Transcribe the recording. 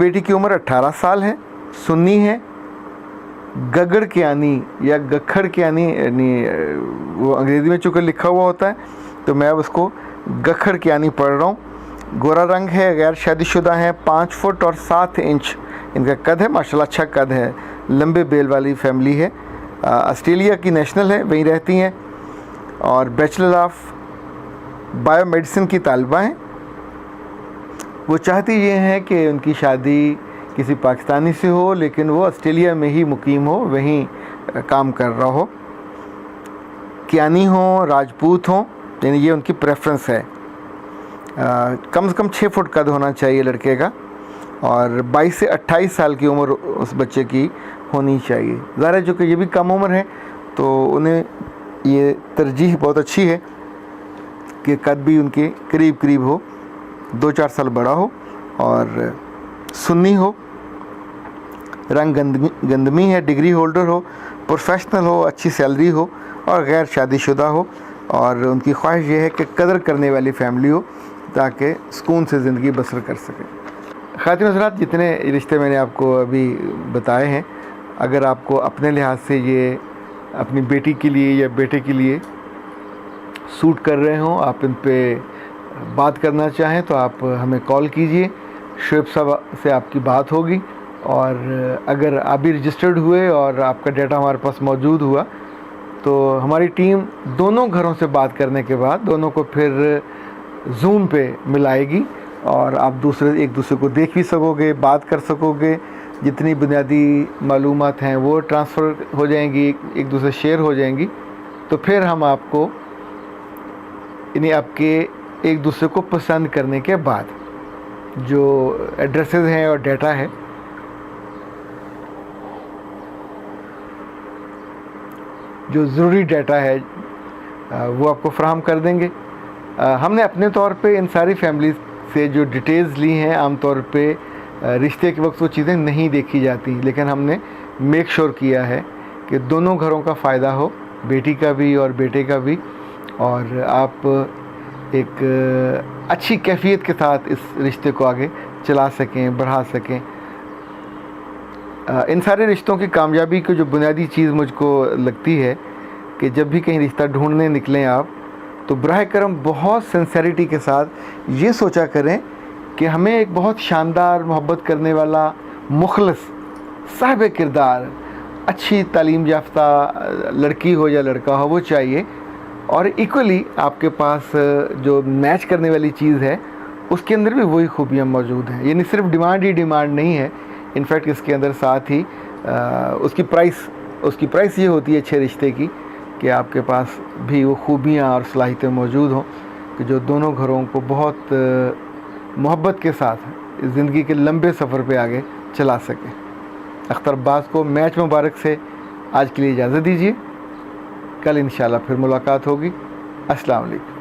बेटी की उम्र 18 साल है, सुन्नी है, गगड़ कियानी या गखड़ कियानी, यानी वो अंग्रेज़ी में चूँकि लिखा हुआ होता है तो मैं अब उसको गखड़ कियानी पढ़ रहा हूँ। गोरा रंग है, गैर शादीशुदा हैं, 5 फुट और 7 इंच इनका कद है, माशाल्लाह अच्छा कद है, लंबे बेल वाली फैमिली है। ऑस्ट्रेलिया की नेशनल है, वहीं रहती हैं और बैचलर ऑफ बायोमेडिसिन की तालिबा हैं। वो चाहती ये हैं कि उनकी शादी किसी पाकिस्तानी से हो, लेकिन वो ऑस्ट्रेलिया में ही मुकीम हो, वहीं काम कर रहा हो, कियानी हो, राजपूत हो, यानी ये उनकी प्रेफरेंस है। कम से कम 6 फुट कद होना चाहिए लड़के का और 22 से 28 साल की उम्र उस बच्चे की होनी चाहिए। ज़ाहिर है जो कि ये भी कम उम्र है तो उन्हें ये तरजीह बहुत अच्छी है कि कद भी उनके करीब करीब हो, 2-4 साल बड़ा हो और सुन्नी हो, रंग गंदमी है, डिग्री होल्डर हो, प्रोफेशनल हो, अच्छी सैलरी हो और गैर शादीशुदा हो और उनकी ख्वाहिश ये है कि कदर करने वाली फैमिली हो ताकि सुकून से ज़िंदगी बसर कर सकें। ख़ातिन हज़रात, जितने रिश्ते मैंने आपको अभी बताए हैं, अगर आपको अपने लिहाज से ये अपनी बेटी के लिए या बेटे के लिए सूट कर रहे हों, आप इन पे बात करना चाहें तो आप हमें कॉल कीजिए, शुएब साहब से आपकी बात होगी। और अगर आप भी रजिस्टर्ड हुए और आपका डाटा हमारे पास मौजूद हुआ तो हमारी टीम दोनों घरों से बात करने के बाद दोनों को फिर जूम पे मिलाएगी और आप एक दूसरे को देख भी सकोगे, बात कर सकोगे, जितनी बुनियादी मालूमात हैं वो ट्रांसफ़र हो जाएंगी, एक दूसरे शेयर हो जाएंगी। तो फिर हम आपको यानी आपके एक दूसरे को पसंद करने के बाद जो एड्रेसेस हैं और डाटा है जो ज़रूरी डाटा है वो आपको फराहम कर देंगे। हमने अपने तौर पे इन सारी फैमिली से जो डिटेल्स ली हैं, आम तौर पे रिश्ते के वक्त वो चीज़ें नहीं देखी जाती, लेकिन हमने मेक श्योर किया है कि दोनों घरों का फ़ायदा हो, बेटी का भी और बेटे का भी, और आप एक अच्छी कैफियत के साथ इस रिश्ते को आगे चला सकें, बढ़ा सकें। इन सारे रिश्तों की कामयाबी की जो बुनियादी चीज़ मुझको लगती है कि जब भी कहीं रिश्ता ढूंढने निकलें आप तो बराह करम बहुत सिंसेरिटी के साथ ये सोचा करें कि हमें एक बहुत शानदार मोहब्बत करने वाला मुखलस साहिब किरदार, अच्छी तालीम याफ्ता लड़की हो या लड़का हो वो चाहिए, और इक्वली आपके पास जो मैच करने वाली चीज़ है उसके अंदर भी वही खूबियाँ मौजूद हैं। यानी सिर्फ डिमांड ही डिमांड नहीं है, इनफैक्ट इसके अंदर साथ ही उसकी प्राइस ये होती है अच्छे रिश्ते की कि आपके पास भी वो खूबियाँ और सलाहियतें मौजूद हों कि जो दोनों घरों को बहुत मोहब्बत के साथ ज़िंदगी के लंबे सफ़र पे आगे चला सकें। अख्तर अब्बास को मैच मुबारक से आज के लिए इजाज़त दीजिए, कल इंशाल्लाह फिर मुलाकात होगी। अस्सलाम वालेकुम।